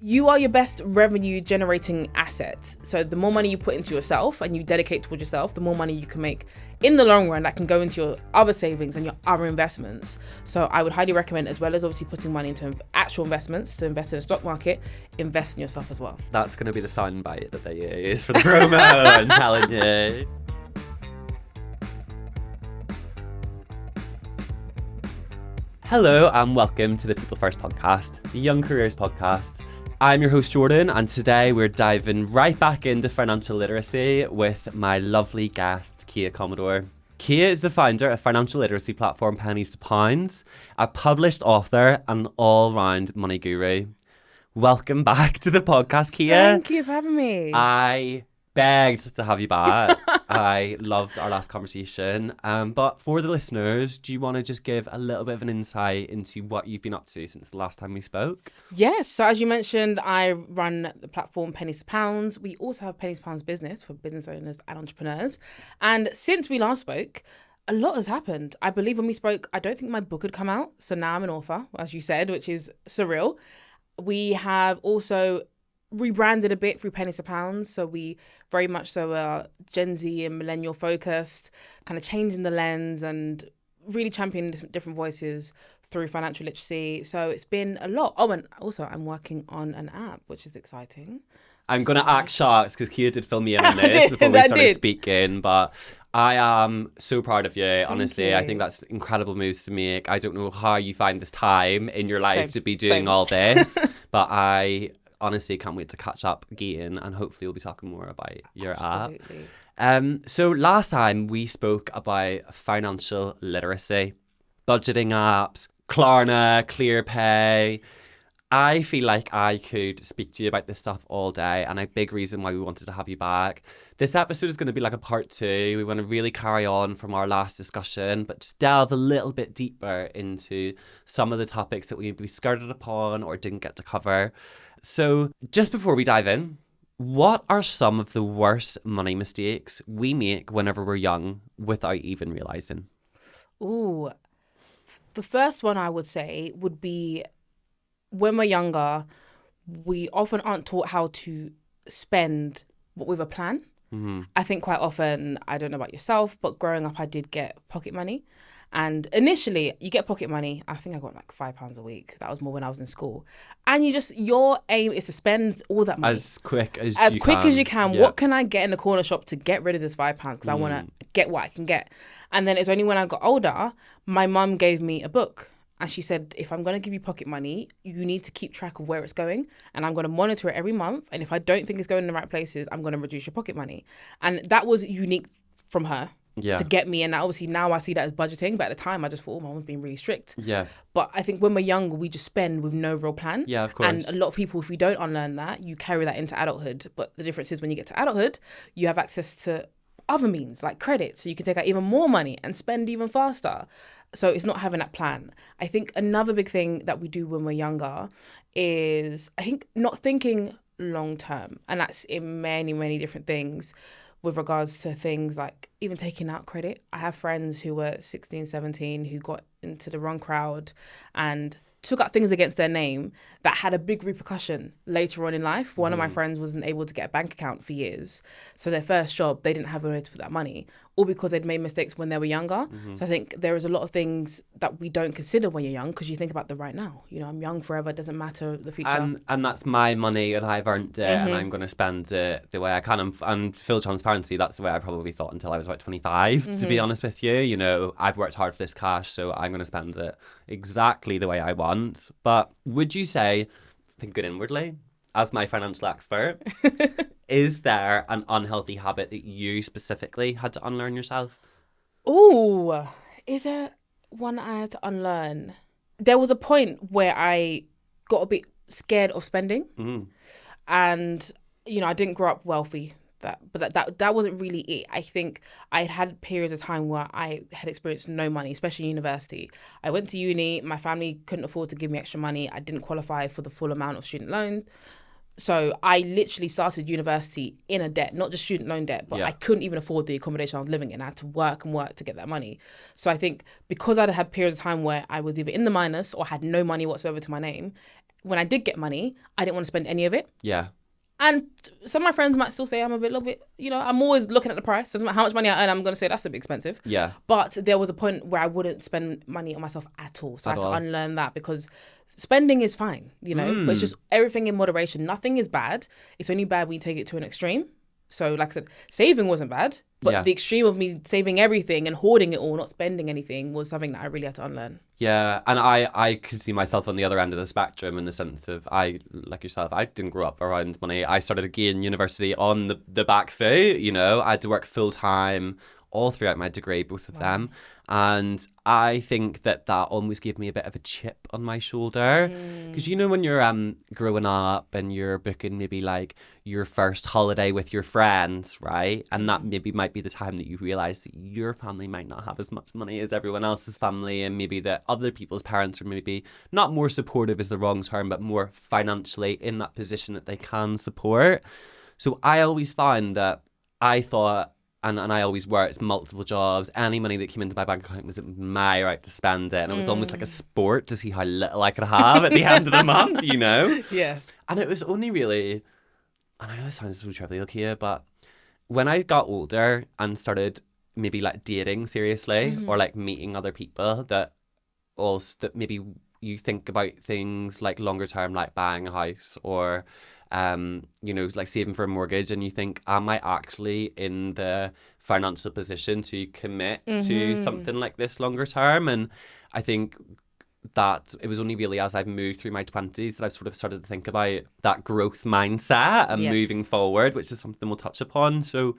you are your best revenue generating asset. So the more money you put into yourself and you dedicate towards yourself, the more money you can make in the long run that can go into your other savings and your other investments. So I would highly recommend, as well as obviously putting money into actual investments, to invest in the stock market, invest in yourself as well. That's going to be the soundbite that they use for the promo, I'm telling you. Hello and welcome to the People First podcast, the Young Careers podcast. I'm your host Jordan, and today we're diving right back into financial literacy with my lovely guest, Kia Commodore. Kia is the founder of financial literacy platform Pennies to Pounds, a published author and an all-round money guru. Welcome back to the podcast, Kia. Thank you for having me. I begged to have you back. I loved our last conversation. But for the listeners, do you want to just give a little bit of an insight into what you've been up to since the last time we spoke? Yes. So as you mentioned, I run the platform Pennies to Pounds. We also have Pennies to Pounds business for business owners and entrepreneurs. And since we last spoke, a lot has happened. I believe when we spoke, I don't think my book had come out. So now I'm an author, as you said, which is surreal. We have also rebranded a bit through Pennies to Pounds, so we very much so are Gen Z and millennial focused, kind of changing the lens and really championing different voices through financial literacy. So it's been a lot. Oh, and also I'm working on an app, which is exciting. I'm going to act shocked because Kia did fill me in on this before we started speaking, but I am so proud of you. Honestly, I think that's incredible moves to make. I don't know how you find this time in your life to be doing all this, but I honestly can't wait to catch up again, and hopefully we'll be talking more about your app. So last time we spoke about financial literacy, budgeting apps, Klarna, ClearPay. I feel like I could speak to you about this stuff all day, and a big reason why we wanted to have you back. This episode is going to be like a part 2. We want to really carry on from our last discussion, but just delve a little bit deeper into some of the topics that we skirted upon or didn't get to cover. So just before we dive in, what are some of the worst money mistakes we make whenever we're young without even realising? Ooh, the first one I would say would be when we're younger, we often aren't taught how to spend with a plan. Mm-hmm. I think quite often, I don't know about yourself, but growing up, I did get pocket money. And initially, you get pocket money. I think I got like £5 a week. That was more when I was in school. And your aim is to spend all that money as quick as you can. Yeah. What can I get in the corner shop to get rid of this £5? Because I want to get what I can get. And then it's only when I got older, my mum gave me a book. And she said, if I'm going to give you pocket money, you need to keep track of where it's going. And I'm going to monitor it every month. And if I don't think it's going in the right places, I'm going to reduce your pocket money. And that was unique from her. To get me. And obviously now I see that as budgeting, but at the time I just thought, my mum's being really strict. But I think when we're younger, we just spend with no real plan. Of course. And a lot of people, if you don't unlearn that, you carry that into adulthood. But the difference is when you get to adulthood, you have access to other means like credit, so you can take out even more money and spend even faster. So it's not having that plan. I think another big thing that we do when we're younger is, I think, not thinking long term, and that's in many, many different things. With regards to things like even taking out credit. I have friends who were 16, 17 who got into the wrong crowd and took out things against their name that had a big repercussion later on in life. One of my friends wasn't able to get a bank account for years. So their first job, they didn't have a way to put that money, all because they'd made mistakes when they were younger. So I think there is a lot of things that we don't consider when you're young, because you think about the right now. I'm young forever, it doesn't matter the future. And that's my money, and I've earned it, and I'm going to spend it the way I can. And full transparency, that's the way I probably thought until I was about 25, to be honest with you. I've worked hard for this cash, so I'm going to spend it exactly the way I want. But would you say, thinking inwardly, as my financial expert, is there an unhealthy habit that you specifically had to unlearn yourself? Oh, is there one I had to unlearn? There was a point where I got a bit scared of spending. And, I didn't grow up wealthy. That wasn't really it. I think I had periods of time where I had experienced no money, especially university. I went to uni, my family couldn't afford to give me extra money. I didn't qualify for the full amount of student loan. So I literally started university in a debt, not just student loan debt, but I couldn't even afford the accommodation I was living in. I had to work and work to get that money. So I think because I'd had periods of time where I was either in the minus or had no money whatsoever to my name, when I did get money, I didn't want to spend any of it. Yeah. And some of my friends might still say I'm a little bit, I'm always looking at the price. Doesn't matter how much money I earn, I'm going to say that's a bit expensive. Yeah. But there was a point where I wouldn't spend money on myself at all. So I had to all. unlearn that, because spending is fine, but it's just everything in moderation. Nothing is bad. It's only bad when you take it to an extreme. So like I said, saving wasn't bad, but the extreme of me saving everything and hoarding it all, not spending anything, was something that I really had to unlearn. Yeah, and I could see myself on the other end of the spectrum, in the sense of, like yourself, I didn't grow up around money. I started again university on the back foot, I had to work full time all throughout my degree, both of them. And I think that almost gave me a bit of a chip on my shoulder. Because, when you're growing up and you're booking maybe like your first holiday with your friends, right? And that maybe might be the time that you realise that your family might not have as much money as everyone else's family, and maybe that other people's parents are maybe not more supportive is the wrong term, but more financially in that position that they can support. So I always found that I thought, and I always worked multiple jobs. Any money that came into my bank account was my right to spend it. And it was almost like a sport to see how little I could have at the end of the month, Yeah. And it was only really, and I know it sounds so trivial here, but when I got older and started maybe like dating seriously, or like meeting other people that maybe you think about things like longer term, like buying a house, or like saving for a mortgage, and you think, am I actually in the financial position to commit to something like this longer term? And I think that it was only really as I've moved through my 20s that I've sort of started to think about that growth mindset and moving forward, which is something we'll touch upon. So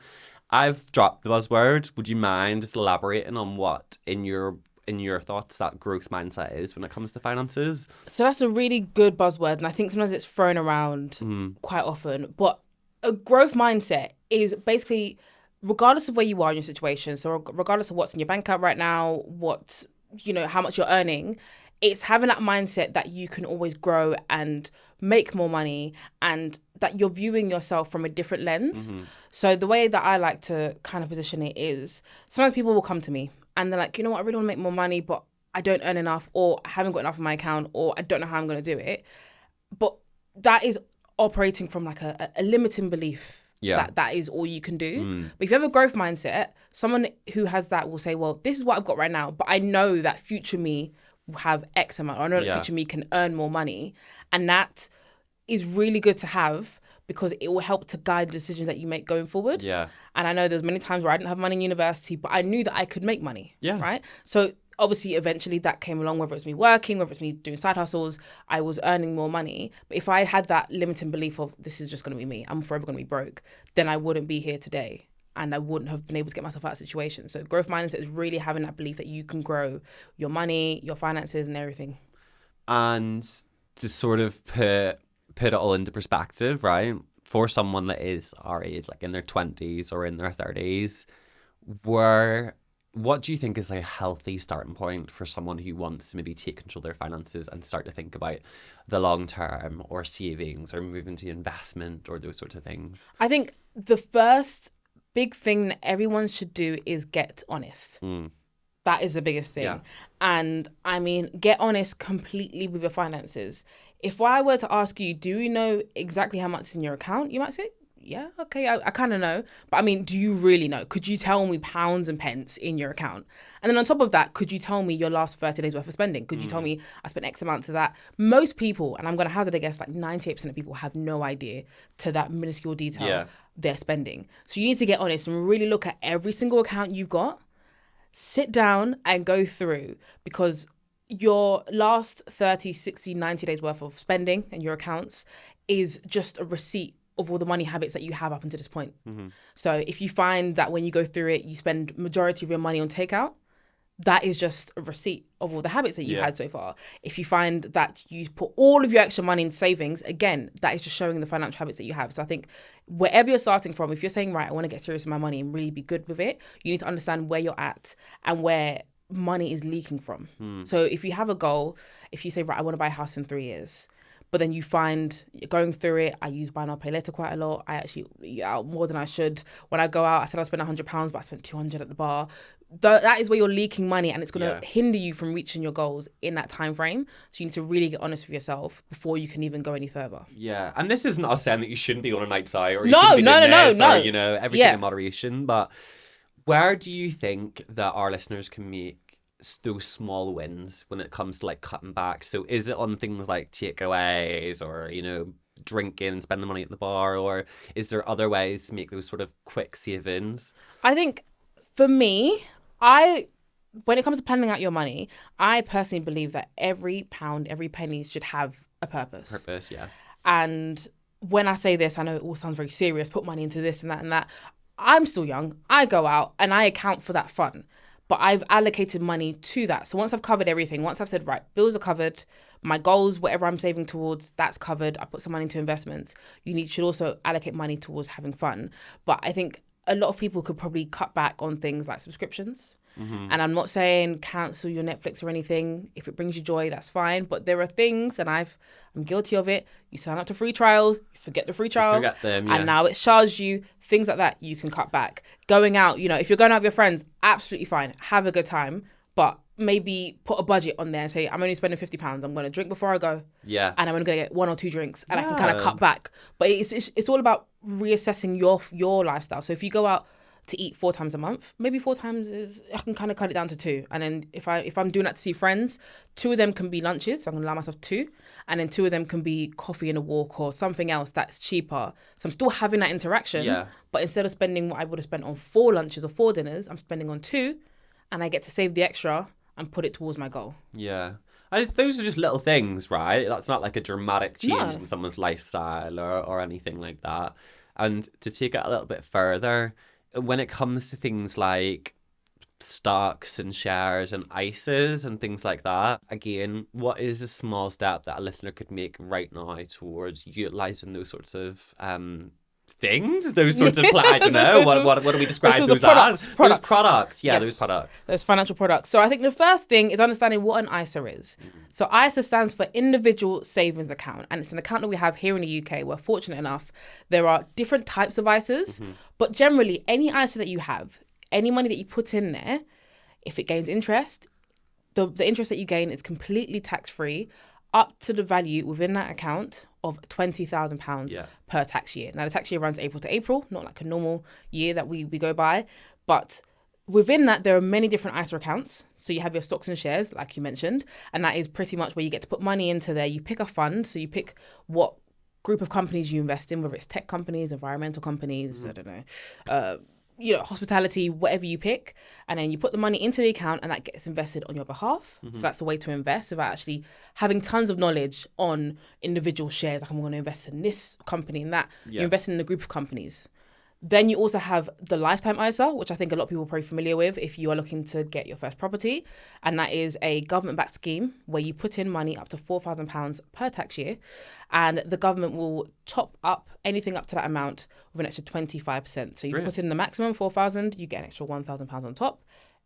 I've dropped the buzzword. Would you mind just elaborating on what in your thoughts that growth mindset is when it comes to finances? So that's a really good buzzword, and I think sometimes it's thrown around quite often. But a growth mindset is basically, regardless of where you are in your situation, so regardless of what's in your bank account right now, how much you're earning, it's having that mindset that you can always grow and make more money, and that you're viewing yourself from a different lens. So the way that I like to kind of position it is, sometimes people will come to me and they're like, I really want to make more money, but I don't earn enough, or I haven't got enough in my account, or I don't know how I'm going to do it. But that is operating from like a limiting belief that is all you can do. But if you have a growth mindset, someone who has that will say, well, this is what I've got right now, but I know that future me will have X amount, or I know that future me can earn more money. And that is really good to have, because it will help to guide the decisions that you make going forward. Yeah. And I know there's many times where I didn't have money in university, but I knew that I could make money. Yeah. Right? So obviously, eventually that came along, whether it's me working, whether it's me doing side hustles, I was earning more money. But if I had that limiting belief of, this is just going to be me, I'm forever going to be broke, then I wouldn't be here today. And I wouldn't have been able to get myself out of that situation. So growth mindset is really having that belief that you can grow your money, your finances, and everything. And to sort of put it all into perspective, right? For someone that is our age, like in their 20s or in their 30s, what do you think is a healthy starting point for someone who wants to maybe take control of their finances and start to think about the long term, or savings, or moving to investment, or those sorts of things? I think the first big thing that everyone should do is get honest. That is the biggest thing. Yeah. And I mean, get honest completely with your finances. If I were to ask you, do you know exactly how much is in your account? You might say, yeah, okay, I kind of know. But I mean, do you really know? Could you tell me pounds and pence in your account? And then on top of that, could you tell me your last 30 days worth of spending? Could you tell me I spent X amount to that? Most people, and I'm going to hazard a guess, like 98% of people have no idea to that minuscule detail they're spending. So you need to get honest and really look at every single account you've got. Sit down and go through, because your last 30, 60, 90 days worth of spending in your accounts is just a receipt of all the money habits that you have up until this point. So if you find that when you go through it, you spend majority of your money on takeout, that is just a receipt of all the habits that you've had so far. If you find that you put all of your extra money in savings, again, that is just showing the financial habits that you have. So I think wherever you're starting from, if you're saying, right, I want to get serious with my money and really be good with it, you need to understand where you're at and where money is leaking from. So if you have a goal, if you say, right, I want to buy a house in 3 years, But then you find going through it, I use buy now, pay later quite a lot. I actually eat out more than I should. When I go out, I said I spent £100, but I spent 200 at the bar. That is where you're leaking money, and it's going to hinder you from reaching your goals in that time frame. So you need to really get honest with yourself before you can even go any further. Yeah, and this isn't us saying that you shouldn't be on a night out or you shouldn't be doing this, or, you know, everything in moderation. But where do you think that our listeners can make those small wins when it comes to like cutting back? So is it on things like takeaways or, you know, drinking, spending money at the bar, or is there other ways to make those sort of quick savings? I think for me, when it comes to planning out your money, I personally believe that every pound, every penny should have a purpose. Purpose, yeah. And when I say this, I know it all sounds very serious, put money into this and that and that. I'm still young. I go out and I account for that fun. But I've allocated money to that. So once I've covered everything, once I've said, right, bills are covered, my goals, whatever I'm saving towards, that's covered. I put some money into investments. You should also allocate money towards having fun. But I think a lot of people could probably cut back on things like subscriptions. Mm-hmm. And I'm not saying cancel your Netflix or anything. If it brings you joy, that's fine. But there are things, and I'm guilty of it. You sign up to free trials, you forget the free trial, forget them, and now it's charged you. Things like that, you can cut back. Going out, you know, if you're going out with your friends, absolutely fine. Have a good time. But maybe put a budget on there and say, I'm only spending £50. I'm going to drink before I go. Yeah. And I'm only going to get 1 or 2 drinks. And I can kind of cut back. But it's all about reassessing your lifestyle. So if you go out to eat 4 times a month, maybe 4 times I can kind of cut it down to 2. And then if I'm doing that to see friends, 2 of them can be lunches. So I'm going to allow myself 2. And then 2 of them can be coffee and a walk or something else that's cheaper. So I'm still having that interaction. Yeah. But instead of spending what I would have spent on 4 lunches or 4 dinners, I'm spending on 2. And I get to save the extra and put it towards my goal. Yeah. Those are just little things, right? That's not like a dramatic change in someone's lifestyle or anything like that. And to take it a little bit further, when it comes to things like stocks and shares and ISAs and things like that, again, what is a small step that a listener could make right now towards utilising those sorts of things? Those sorts of, I don't know, what do we describe those as? Those products. Yeah, yes. Those products. Those financial products. So I think the first thing is understanding what an ISA is. Mm-hmm. So ISA stands for Individual Savings Account, and it's an account that we have here in the UK. We're fortunate enough. There are different types of ISAs, but generally any ISA that you have, any money that you put in there, if it gains interest, the interest that you gain is completely tax-free up to the value within that account of £20,000 per tax year. Now, the tax year runs April to April, not like a normal year that we go by. But within that, there are many different ISA accounts. So you have your stocks and shares, like you mentioned, and that is pretty much where you get to put money into there. You pick a fund, so you pick what group of companies you invest in, whether it's tech companies, environmental companies, I don't know, hospitality, whatever you pick, and then you put the money into the account and that gets invested on your behalf. So that's the way to invest without actually having tons of knowledge on individual shares. Like, I'm going to invest in this company and that. You're investing in a group of companies. Then you also have the lifetime ISA, which I think a lot of people are probably familiar with if you are looking to get your first property. And that is a government-backed scheme where you put in money up to £4,000 per tax year. And the government will top up anything up to that amount with an extra 25%. So you put in the maximum £4,000, you get an extra £1,000 on top.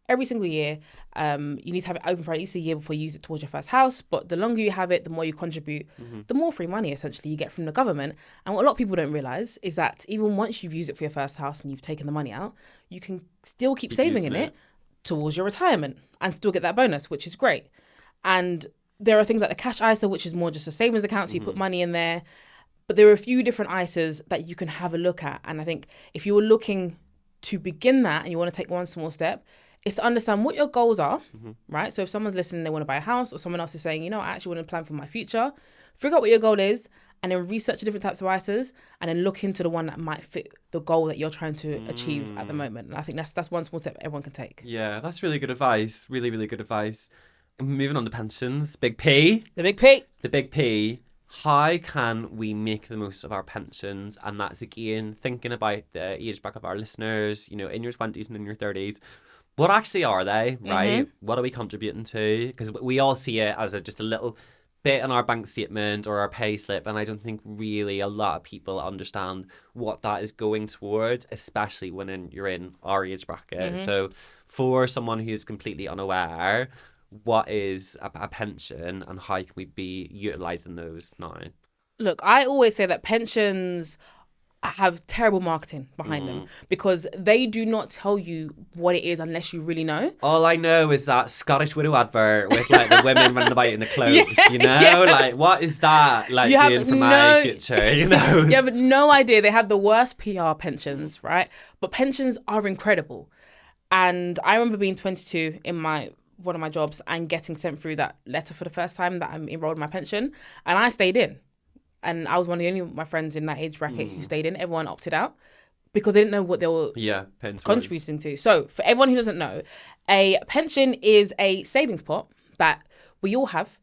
Every single year, you need to have it open for at least a year before you use it towards your first house. But the longer you have it, the more you contribute, the more free money, essentially, you get from the government. And what a lot of people don't realise is that even once you've used it for your first house and you've taken the money out, you can still keep saving in it towards your retirement and still get that bonus, which is great. And there are things like the cash ISA, which is more just a savings account, so you put money in there. But there are a few different ISAs that you can have a look at. And I think if you were looking to begin that and you want to take one small step, is to understand what your goals are, right? So if someone's listening, they want to buy a house, or someone else is saying, you know, I actually want to plan for my future, figure out what your goal is, and then research the different types of ISAs, and then look into the one that might fit the goal that you're trying to achieve at the moment. And I think that's one small tip everyone can take. Yeah, that's really good advice. Really, really good advice. Moving on to pensions, the big P. The big P. The big P. How can we make the most of our pensions? And that's, again, thinking about the age bracket of our listeners, you know, in your 20s and in your 30s. What actually are they, right? What are we contributing to? Because we all see it as just a little bit in our bank statement or our pay slip, and I don't think really a lot of people understand what that is going towards, especially when you're in our age bracket. So for someone who's completely unaware, what is a pension and how can we be utilising those now? Look, I always say that pensions have terrible marketing behind them because they do not tell you what it is unless you really know. All I know is that Scottish Widow advert with like the women running about in the clothes, you know? Like, what is that like doing for my future, you know? You have no idea. They have the worst PR pensions, right? But pensions are incredible. And I remember being 22 in one of my jobs and getting sent through that letter for the first time that I'm enrolled in my pension. And I stayed in. And I was one of the only of my friends in that age bracket who stayed in. Everyone opted out because they didn't know what they were contributing to. So for everyone who doesn't know, a pension is a savings pot that we all have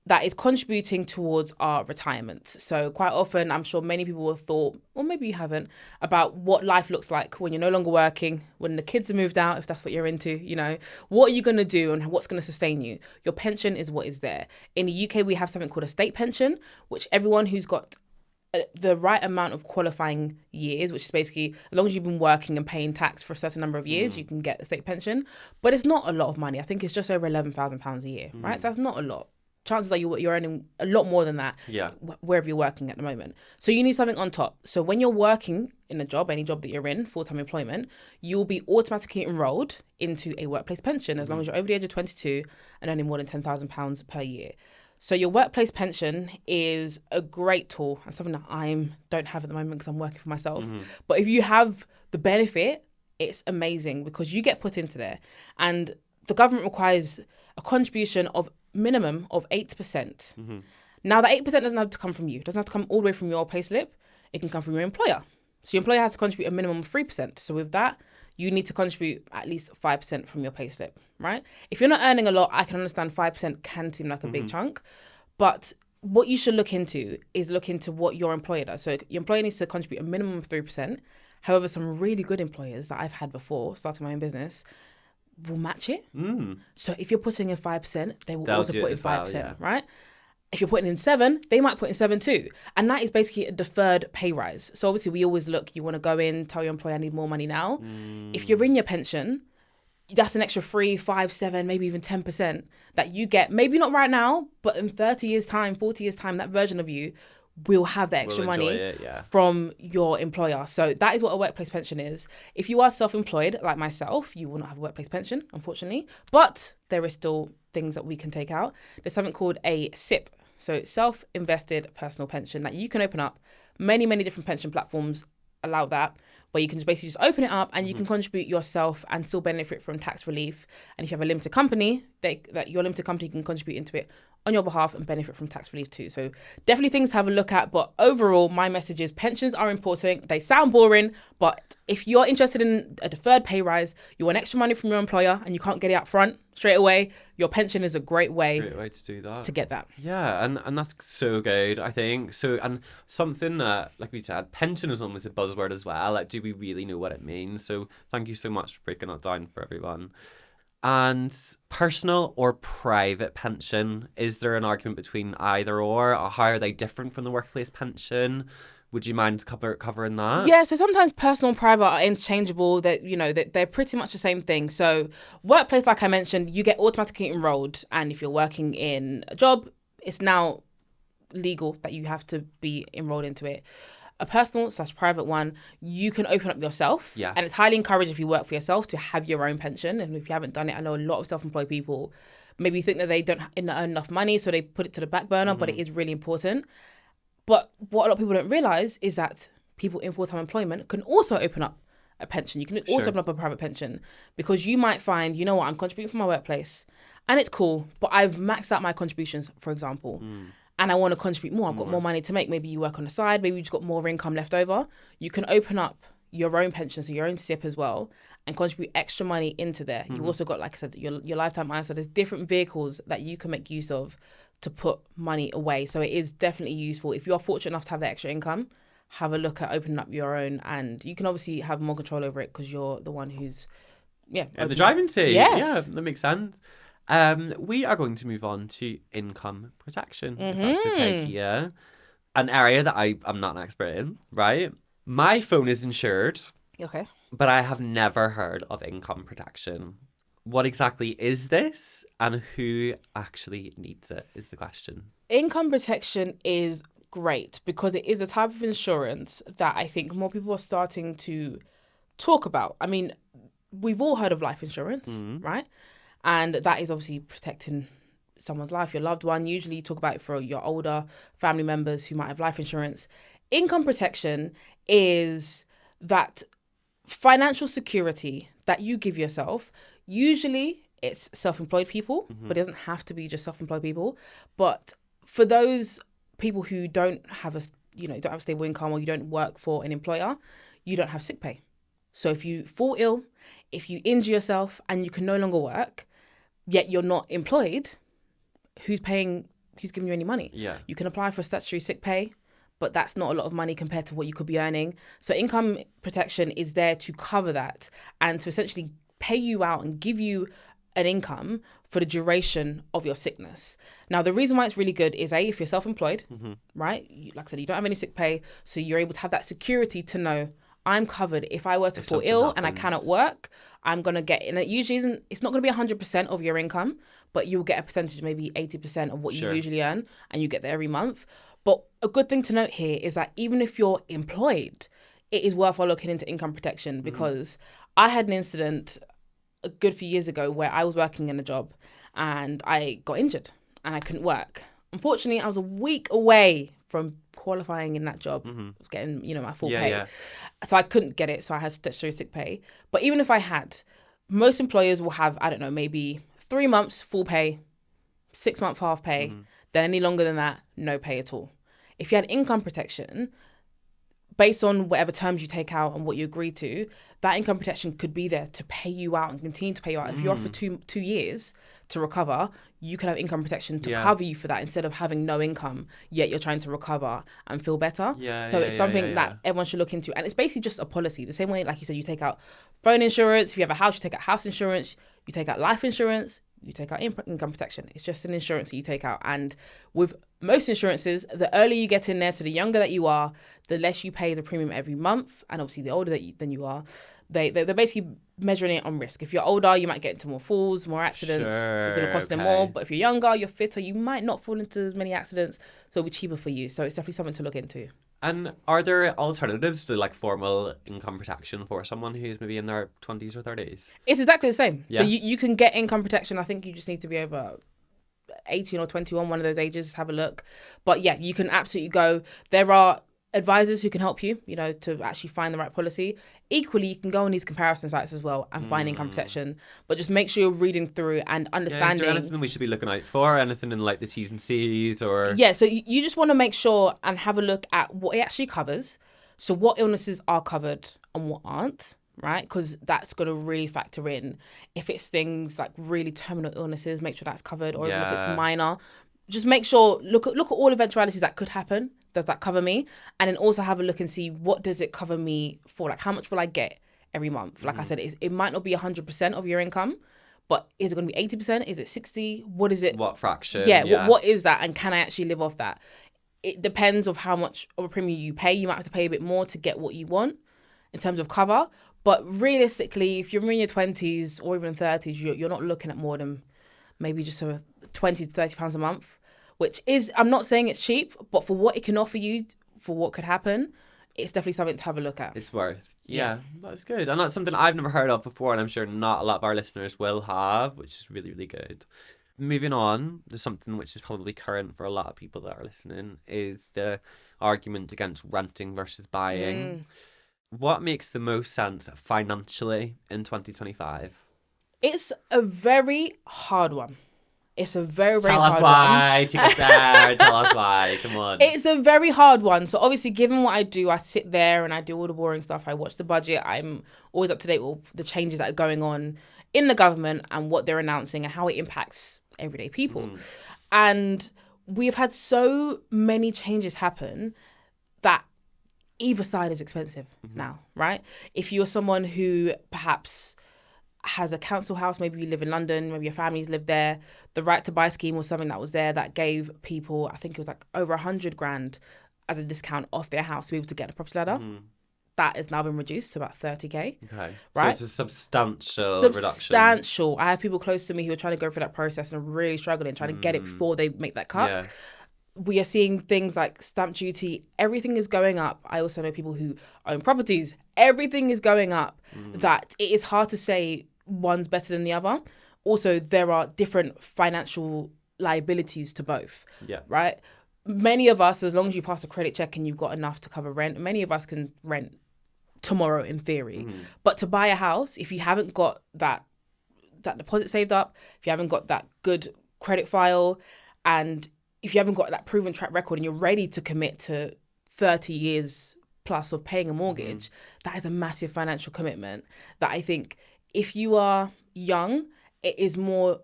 that is contributing towards our retirement. So quite often, I'm sure many people have thought, or maybe you haven't, about what life looks like when you're no longer working, when the kids are moved out, if that's what you're into, you know, what are you going to do and what's going to sustain you? Your pension is what is there. In the UK, we have something called a state pension, which everyone who's got the right amount of qualifying years, which is basically as long as you've been working and paying tax for a certain number of years, you can get the state pension. But it's not a lot of money. I think it's just over £11,000 a year, right? So that's not a lot. Chances are you're earning a lot more than that wherever you're working at the moment. So you need something on top. So when you're working in a job, any job that you're in, full-time employment, you'll be automatically enrolled into a workplace pension as long as you're over the age of 22 and earning more than £10,000 per year. So your workplace pension is a great tool and something that I don't have at the moment because I'm working for myself. But if you have the benefit, it's amazing because you get put into there. And the government requires a contribution of minimum of 8%. Now, that 8% doesn't have to come from you. It doesn't have to come all the way from your payslip. It can come from your employer. So your employer has to contribute a minimum of 3%. So with that, you need to contribute at least 5% from your payslip, right? If you're not earning a lot, I can understand 5% can seem like a big chunk. But what you should look into is look into what your employer does. So your employer needs to contribute a minimum of 3%. However, some really good employers that I've had before, starting my own business, will match it. So if you're putting in 5%, they'll also put in 5%, right? If you're putting in 7, they might put in 7 too. And that is basically a deferred pay rise. So obviously we always look, you want to go in, tell your employer I need more money now. If you're in your pension, that's an extra 3, 5, 7, maybe even 10% that you get. Maybe not right now, but in 30 years time, 40 years time, that version of you will have that extra money from your employer. So that is what a workplace pension is. If you are self-employed, like myself, you will not have a workplace pension, unfortunately. But there is still things that we can take out. There's something called a SIP. So self-invested personal pension that you can open up. Many, many different pension platforms allow that, where you can basically just open it up and you can contribute yourself and still benefit from tax relief. And if you have a limited company, that your limited company can contribute into it on your behalf and benefit from tax relief too. So definitely things to have a look at. But overall, my message is pensions are important. They sound boring, but if you're interested in a deferred pay rise, you want extra money from your employer and you can't get it up front straight away, your pension is a great way to do that. To get that. Yeah, and that's so good, I think. So, and something that, like we said, pension is almost a buzzword as well. Like, do we really know what it means? So thank you so much for breaking that down for everyone. And personal or private pension, is there an argument between either or how are they different from the workplace pension? Would you mind covering that? Yeah, so sometimes personal and private are interchangeable. That they're pretty much the same thing. So workplace, like I mentioned, you get automatically enrolled, and if you're working in a job, it's now legal that you have to be enrolled into it. A personal/private one, you can open up yourself. Yeah. And it's highly encouraged if you work for yourself to have your own pension. And if you haven't done it, I know a lot of self-employed people maybe think that they don't earn enough money, so they put it to the back burner, but it is really important. But what a lot of people don't realise is that people in full-time employment can also open up a pension. You can also open up a private pension because you might find, you know what, I'm contributing for my workplace and it's cool, but I've maxed out my contributions, for example. And I want to contribute more. I've got more money to make. Maybe you work on the side. Maybe you just got more income left over. You can open up your own pension, so your own SIP as well, and contribute extra money into there. You've also got, like I said, your lifetime ISA. There's different vehicles that you can make use of to put money away. So it is definitely useful. If you are fortunate enough to have that extra income, have a look at opening up your own. And you can obviously have more control over it because you're the one who's, the driving seat. Yes. Yeah, that makes sense. We are going to move on to income protection, if that's okay, Kia. An area that I'm not an expert in, right? My phone is insured. Okay. But I have never heard of income protection. what exactly is this and who actually needs it is the question. Income protection is great because it is a type of insurance that I think more people are starting to talk about. I mean, we've all heard of life insurance, right? And that is obviously protecting someone's life, your loved one. Usually you talk about it for your older family members who might have life insurance. Income protection is that financial security that you give yourself. Usually it's self-employed people, but it doesn't have to be just self-employed people. But for those people who don't have a stable income, or you don't work for an employer, you don't have sick pay. So if you fall ill, if you injure yourself and you can no longer work, yet you're not employed, who's giving you any money? Yeah. You can apply for statutory sick pay, but that's not a lot of money compared to what you could be earning. So income protection is there to cover that and to essentially pay you out and give you an income for the duration of your sickness. Now, the reason why it's really good is if you're self-employed, right? Like I said, you don't have any sick pay, so you're able to have that security to know I'm covered. If I were to fall ill and I cannot work, I'm going to get, and it usually it's not going to be 100% of your income, but you'll get a percentage, maybe 80% of what you usually earn, and you get that every month. But a good thing to note here is that even if you're employed, it is worthwhile looking into income protection, because I had an incident a good few years ago where I was working in a job and I got injured and I couldn't work. Unfortunately, I was a week away from qualifying in that job. I was getting, my full pay. Yeah. So I couldn't get it. So I had statutory sick pay. But even if I had, most employers will have, I don't know, maybe 3 months full pay, 6 month half pay. Then any longer than that, no pay at all. If you had income protection, based on whatever terms you take out and what you agree to, that income protection could be there to pay you out and continue to pay you out. If you're off for two years to recover, you can have income protection to cover you for that, instead of having no income, yet you're trying to recover and feel better. So it's something that everyone should look into. And it's basically just a policy. The same way, like you said, you take out phone insurance. If you have a house, you take out house insurance. You take out life insurance. You take out income protection. It's just an insurance that you take out. And with most insurances, the earlier you get in there, so the younger that you are, the less you pay the premium every month. And obviously the older than you are, they're basically measuring it on risk. If you're older, you might get into more falls, more accidents, so it's going to cost them more. But if you're younger, you're fitter, you might not fall into as many accidents, so it'll be cheaper for you. So it's definitely something to look into. And are there alternatives to like formal income protection for someone who's maybe in their 20s or 30s? It's exactly the same. Yeah. So you can get income protection. I think you just need to be over 18 or 21, one of those ages, have a look. But yeah, you can absolutely go. There are advisors who can help you, to actually find the right policy. Equally, you can go on these comparison sites as well and find income protection, but just make sure you're reading through and understanding. Is there anything we should be looking out for? Anything in like the T's and C's or? Yeah, so you just want to make sure and have a look at what it actually covers. So what illnesses are covered and what aren't, right? Because that's going to really factor in. If it's things like really terminal illnesses, make sure that's covered, or even if it's minor. Just make sure, look at all eventualities that could happen. Does that cover me? And then also have a look and see, what does it cover me for? Like, how much will I get every month? Like I said, it might not be 100% of your income, but is it going to be 80%? Is it 60? What is it? What fraction? Yeah. What is that? And can I actually live off that? It depends of how much of a premium you pay. You might have to pay a bit more to get what you want in terms of cover. But realistically, if you're in your 20s or even 30s, you're not looking at more than maybe just a 20 to 30 pounds a month. Which is, I'm not saying it's cheap, but for what it can offer you, for what could happen, it's definitely something to have a look at. It's worth. Yeah, that's good. And that's something I've never heard of before, and I'm sure not a lot of our listeners will have, which is really, really good. Moving on, there's something which is probably current for a lot of people that are listening, is the argument against renting versus buying. What makes the most sense financially in 2025? It's a very hard one. It's a very, very hard one. Tell us why. Take us there. Tell us why. Come on. It's a very hard one. So obviously, given what I do, I sit there and I do all the boring stuff. I watch the budget. I'm always up to date with the changes that are going on in the government and what they're announcing and how it impacts everyday people. And we've had so many changes happen that either side is expensive now, right? If you're someone who perhaps has a council house, maybe you live in London, maybe your family's lived there, the right to buy scheme was something that was there that gave people, I think it was like over 100 grand as a discount off their house to be able to get a property ladder. that has now been reduced to about 30K. Okay. Right? So it's a substantial reduction. Substantial. I have people close to me who are trying to go through that process and are really struggling, trying to get it before they make that cut. Yeah. We are seeing things like stamp duty. Everything is going up. I also know people who own properties. Everything is going up. That it is hard to say one's better than the other. Also, there are different financial liabilities to both. Yeah. Right? Many of us, as long as you pass a credit check and you've got enough to cover rent, many of us can rent tomorrow in theory. But to buy a house, if you haven't got that deposit saved up, if you haven't got that good credit file, and if you haven't got that proven track record and you're ready to commit to 30 years plus of paying a mortgage, that is a massive financial commitment that I think if you are young, it is more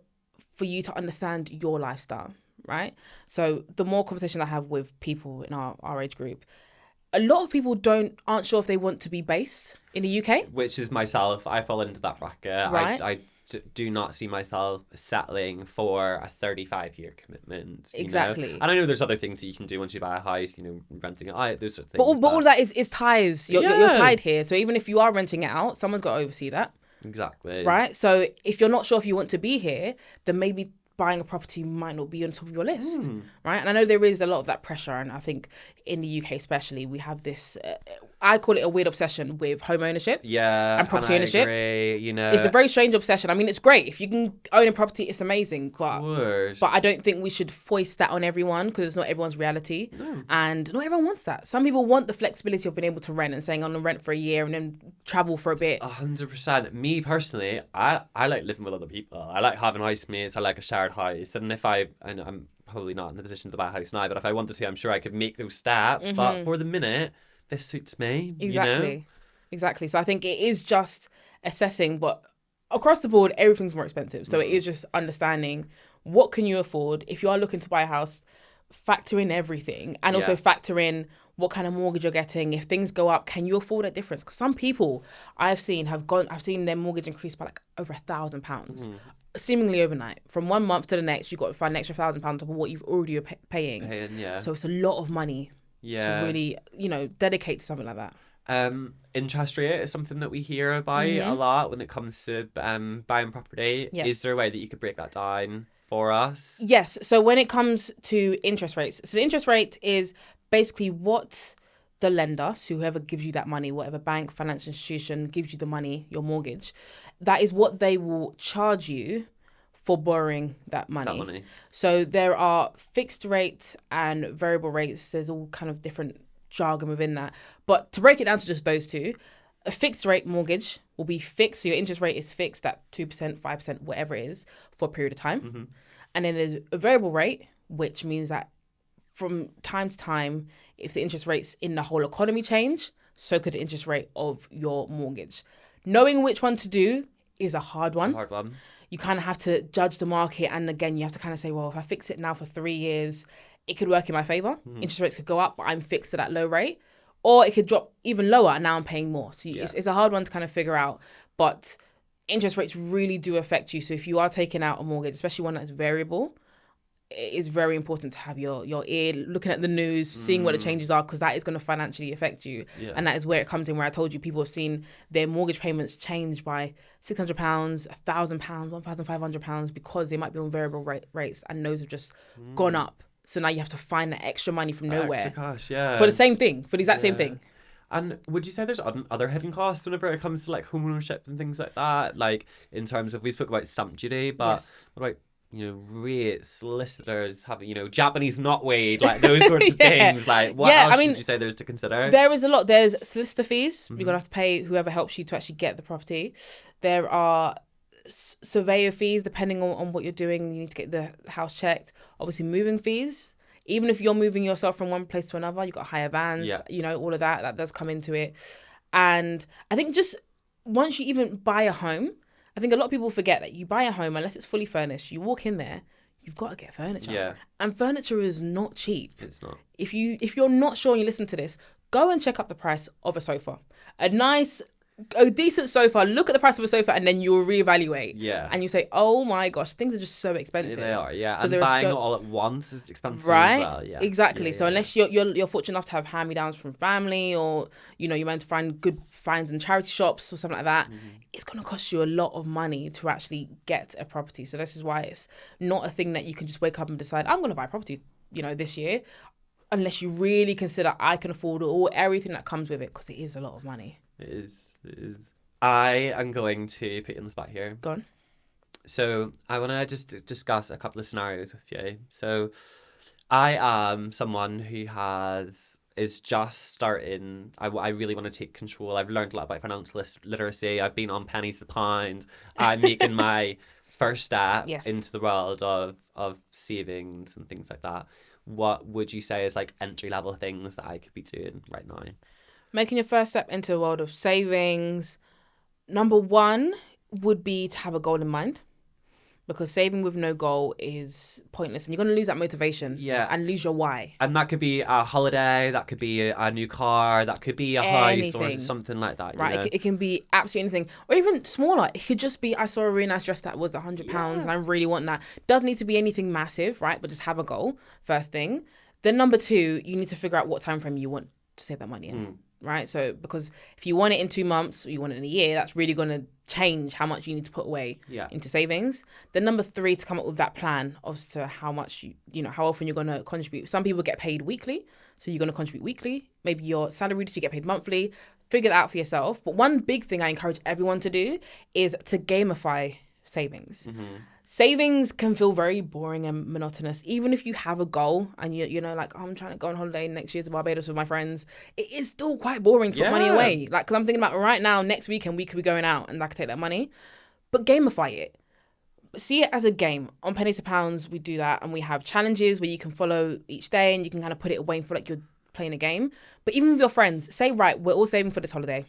for you to understand your lifestyle, right? So the more conversation I have with people in our age group, a lot of people aren't sure if they want to be based in the UK. Which is myself. I fall into that bracket. Right. I do not see myself settling for a 35-year commitment. Exactly. And I know there's other things that you can do once you buy a house, renting it out, those sort of things. But all that is ties. You're tied here. So even if you are renting it out, someone's got to oversee that. Exactly. Right? So if you're not sure if you want to be here, then maybe buying a property might not be on top of your list, right? And I know there is a lot of that pressure, and I think in the UK especially, we have this, I call it a weird obsession with home ownership and property ownership. Agree, It's a very strange obsession. I mean, it's great. If you can own a property, it's amazing. But I don't think we should foist that on everyone because it's not everyone's reality. No. And not everyone wants that. Some people want the flexibility of being able to rent and saying, I'm going to rent for a year and then travel for a bit. 100%. Me personally, I like living with other people. I like having housemates. I like a shared house. And I'm probably not in the position to buy a house now, but if I wanted to, I'm sure I could make those steps. But for the minute, this suits me. Exactly. So I think it is just assessing, but across the board, everything's more expensive. So it is just understanding what can you afford. If you are looking to buy a house, factor in everything and also factor in what kind of mortgage you're getting. If things go up, can you afford that difference? Because some people I've seen their mortgage increase by like over £1,000. Seemingly overnight. From 1 month to the next, you've got to find an extra £1,000 on top of what you've already paying. So it's a lot of money to really, dedicate to something like that. Interest rate is something that we hear about a lot when it comes to buying property. Yes. Is there a way that you could break that down for us? Yes. So when it comes to interest rates, so the interest rate is basically what the lender, so whoever gives you that money, whatever bank, financial institution gives you the money, your mortgage, that is what they will charge you for borrowing that money. So there are fixed rates and variable rates. There's all kind of different jargon within that. But to break it down to just those two, a fixed rate mortgage will be fixed. So your interest rate is fixed at 2%, 5%, whatever it is for a period of time. And then there's a variable rate, which means that from time to time, if the interest rates in the whole economy change, so could the interest rate of your mortgage. Knowing which one to do is a hard one. You kind of have to judge the market. And again, you have to kind of say, well, if I fix it now for 3 years, it could work in my favor. Interest rates could go up, but I'm fixed at that low rate. Or it could drop even lower and now I'm paying more. So it's a hard one to kind of figure out. But interest rates really do affect you. So if you are taking out a mortgage, especially one that's variable, it is very important to have your ear looking at the news, seeing what the changes are, because that is going to financially affect you. And that is where it comes in, where I told you people have seen their mortgage payments change by £600, £1,000, £1,500 because they might be on variable rates and those have just gone up. So now you have to find that extra money from nowhere. Extra cash, for the same thing, for the exact same thing. And would you say there's other hidden costs whenever it comes to like home ownership and things like that? Like in terms of, we spoke about stamp duty, but what about rates, solicitors, having, Japanese knot weighed, like those sorts of things. Like what else would you say there's to consider? There is a lot. There's solicitor fees. You're going to have to pay whoever helps you to actually get the property. There are surveyor fees, depending on what you're doing. You need to get the house checked. Obviously, moving fees. Even if you're moving yourself from one place to another, you've got to hire vans, all of that does come into it. And I think just once you even buy a home, I think a lot of people forget that you buy a home, unless it's fully furnished, you walk in there, you've got to get furniture. Yeah. And furniture is not cheap. It's not. If you're not sure and you listen to this, go and check up the price of a sofa. A nice a decent sofa, look at the price of a sofa, and then you'll reevaluate. Yeah. And you say, oh my gosh, things are just so expensive. They are, yeah. So and buying it all at once is expensive right? as well. Yeah. Exactly. Yeah, So unless you're fortunate enough to have hand-me-downs from family, or you're meant to find good finds in charity shops or something like that, it's going to cost you a lot of money to actually get a property. So this is why it's not a thing that you can just wake up and decide, I'm going to buy a property, this year, unless you really consider I can afford everything that comes with it, because it is a lot of money. It is. I am going to put you on the spot here. Go on. So I want to just discuss a couple of scenarios with you. So I am someone who is just starting. I really want to take control. I've learned a lot about financial literacy. I've been on Pennies to Pound. I'm making my first step into the world of savings and things like that. What would you say is like entry level things that I could be doing right now? Making your first step into the world of savings, number one would be to have a goal in mind, because saving with no goal is pointless, and you're going to lose that motivation and lose your why. And that could be a holiday, that could be a new car, that could be a house or something like that. Right, it can be absolutely anything, or even smaller. It could just be, I saw a really nice dress that was £100 and I really want that. Doesn't need to be anything massive, right? But just have a goal, first thing. Then number two, you need to figure out what time frame you want to save that money in. Right? So because if you want it in 2 months or you want it in a year, that's really going to change how much you need to put away into savings. Then number three, to come up with that plan as to how much how often you're going to contribute. Some people get paid weekly, so you're going to contribute weekly. Maybe your salary, you get paid monthly. Figure that out for yourself. But one big thing I encourage everyone to do is to gamify savings. Savings can feel very boring and monotonous. Even if you have a goal and I'm trying to go on holiday next year to Barbados with my friends, it is still quite boring to put money away. Like, because I'm thinking about right now, next weekend we could be going out and I could take that money. But gamify it. See it as a game. On Pennies to Pounds, we do that, and we have challenges where you can follow each day and you can kind of put it away and feel like you're playing a game. But even with your friends, say, right, we're all saving for this holiday.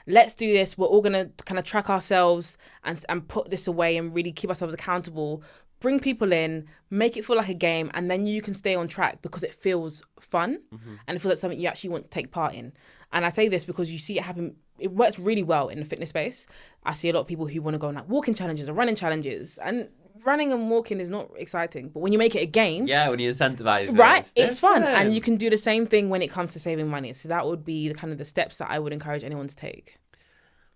Let's do this. We're all going to kind of track ourselves and put this away and really keep ourselves accountable. Bring people in, make it feel like a game, and then you can stay on track because it feels fun and it feels like something you actually want to take part in. And I say this because you see it happen. It works really well in the fitness space. I see a lot of people who want to go on like walking challenges or running challenges, and running and walking is not exciting. But when you make it a game, when you incentivize it, it's fun. And you can do the same thing when it comes to saving money. So that would be kind of the steps that I would encourage anyone to take.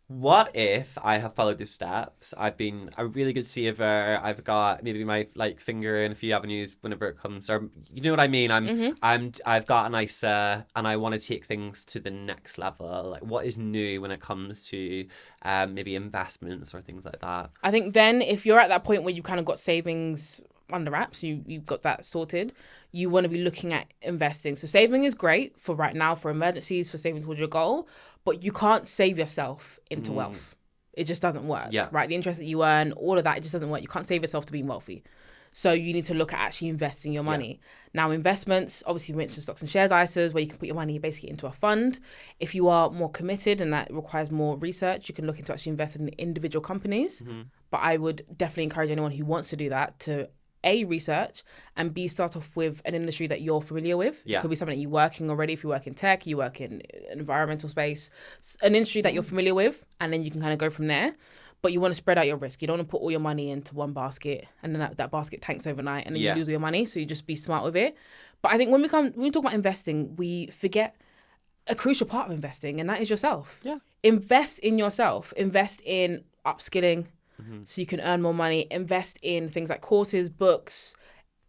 What if I have followed the steps? I've been a really good saver. I've got maybe my finger in a few avenues whenever it comes, or you know what I mean. I've got an ISA and I want to take things to the next level. Like, what is new when it comes to maybe investments or things like that? I think then if you're at that point where you kind of got savings under wraps, you've got that sorted, you want to be looking at investing. So saving is great for right now, for emergencies, for saving towards your goal, but you can't save yourself into wealth. It just doesn't work, right? The interest that you earn, all of that, it just doesn't work. You can't save yourself to being wealthy. So you need to look at actually investing your money. Now, investments, obviously you mentioned stocks and shares, ISAs, where you can put your money basically into a fund. If you are more committed and that requires more research, you can look into actually investing in individual companies. But I would definitely encourage anyone who wants to do that to A, research, and B, start off with an industry that you're familiar with. It could be something that you work in already. If you work in tech, you work in environmental space, an industry that you're familiar with, and then you can kind of go from there. But you want to spread out your risk. You don't want to put all your money into one basket and then that basket tanks overnight and then you lose all your money. So you just be smart with it. But I think when we talk about investing, we forget a crucial part of investing, and that is yourself. Invest in yourself. Invest in upskilling, so you can earn more money. Invest in things like courses, books,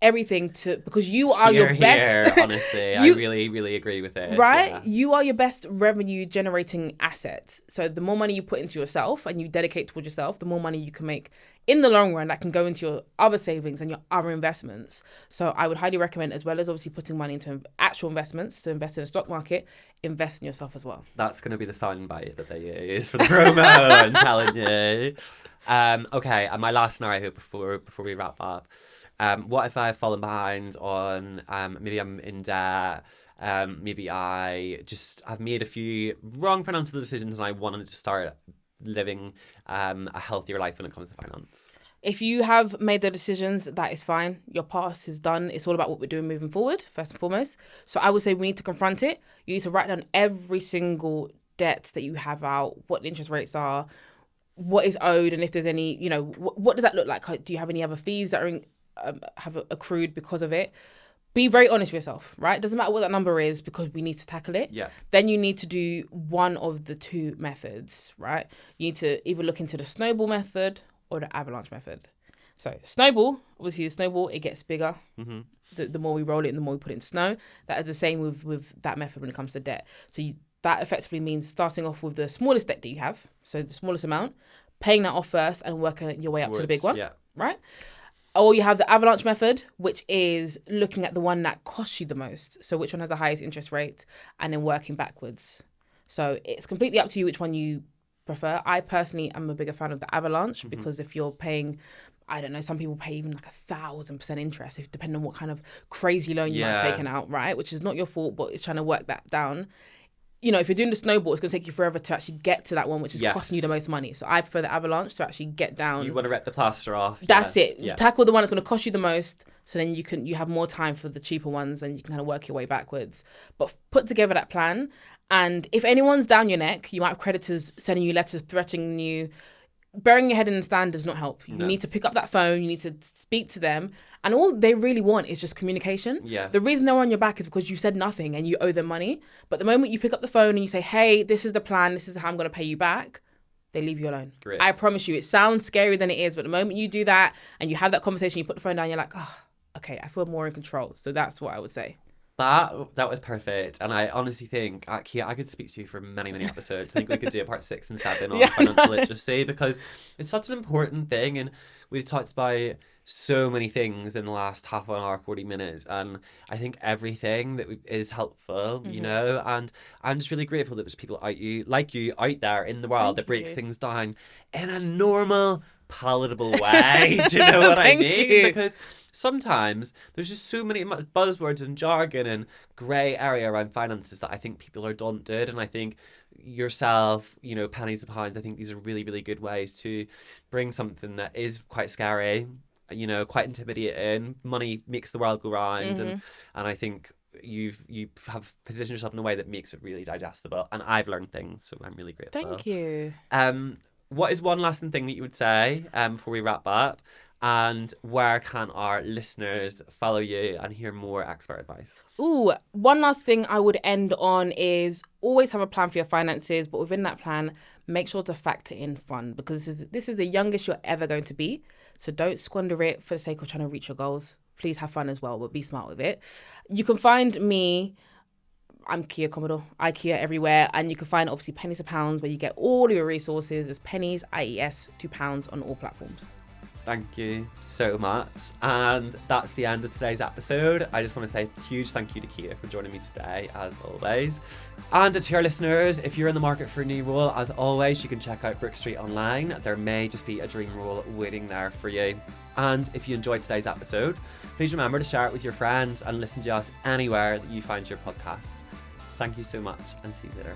everything, because you are your best. Honestly, I really, really agree with it. Right? You are your best revenue generating asset. So the more money you put into yourself and you dedicate towards yourself, the more money you can make in the long run that can go into your other savings and your other investments. So I would highly recommend, as well as obviously putting money into actual investments, to invest in the stock market, invest in yourself as well. That's going to be the soundbite that they use for the promo. I'm telling you. Okay, and my last scenario before we wrap up. What if I've fallen behind on maybe I'm in debt, maybe I've made a few wrong financial decisions and I wanted to start living a healthier life when it comes to finance? If you have made the decisions, that is fine. Your past is done. It's all about what we're doing moving forward, first and foremost. So I would say we need to confront it. You need to write down every single debts that you have out, what the interest rates are, what is owed, and if there's any, you know, what does that look like? Do you have any other fees that are have accrued because of it? Be very honest with yourself, right? Doesn't matter what that number is, because we need to tackle it. Yeah. Then you need to do one of the two methods, right? You need to either look into the snowball method or the avalanche method. So snowball, obviously the snowball, it gets bigger. Mm-hmm. The more we roll it and the more we put it in snow. That is the same with that method when it comes to debt. So that effectively means starting off with the smallest debt that you have, so the smallest amount, paying that off first and working your way up to the big one, right? Or you have the avalanche method, which is looking at the one that costs you the most. So which one has the highest interest rate, and then working backwards. So it's completely up to you which one you prefer. I personally am a bigger fan of the avalanche, because if you're paying, I don't know, some people pay even like 1,000% interest, if depending on what kind of crazy loan you might have taken out, right? Which is not your fault, but it's trying to work that down. You know, if you're doing the snowball, it's going to take you forever to actually get to that one, which is costing you the most money. So I prefer the avalanche to actually get down. You want to rip the plaster off. That's it. Yeah. Tackle the one that's going to cost you the most, so then you have more time for the cheaper ones, and you can kind of work your way backwards. But put together that plan, and if anyone's down your neck, you might have creditors sending you letters threatening you. Burying your head in the sand does not help. You need to pick up that phone. You need to speak to them. And all they really want is just communication. Yeah. The reason they're on your back is because you said nothing and you owe them money. But the moment you pick up the phone and you say, hey, this is the plan, this is how I'm going to pay you back, they leave you alone. Great. I promise you, it sounds scarier than it is. But the moment you do that and you have that conversation, you put the phone down, you're like, oh, okay, I feel more in control. So that's what I would say. That was perfect. And I honestly think, Kia, I could speak to you for many, many episodes. I think we could do a part 6 and 7 on financial literacy, because it's such an important thing. And we've talked about so many things in the last half an hour, 40 minutes. And I think everything that is helpful, you know, and I'm just really grateful that there's people like you out there in the world that breaks things down in a normal, palatable way. Do you know what I mean? Because sometimes there's just so many buzzwords and jargon and grey area around finances that I think people are daunted. And I think yourself, you know, Pennies to Pounds, I think these are really, really good ways to bring something that is quite scary, you know, quite intimidating. Money makes the world go round. And I think you have positioned yourself in a way that makes it really digestible. And I've learned things, so I'm really grateful. Thank you. What is one last thing that you would say before we wrap up? And where can our listeners follow you and hear more expert advice? Ooh, one last thing I would end on is always have a plan for your finances, but within that plan, make sure to factor in fun, because this is the youngest you're ever going to be. So don't squander it for the sake of trying to reach your goals. Please have fun as well, but be smart with it. You can find me, I'm Kia Commodore, IKEA everywhere, and you can find obviously Pennies to Pounds, where you get all your resources. There's Pennies, IES, to Pounds on all platforms. Thank you so much. And that's the end of today's episode. I just want to say a huge thank you to Kia for joining me today, as always. And to our listeners, if you're in the market for a new role, as always, you can check out Brook Street online. There may just be a dream role waiting there for you. And if you enjoyed today's episode, please remember to share it with your friends and listen to us anywhere that you find your podcasts. Thank you so much, and see you later.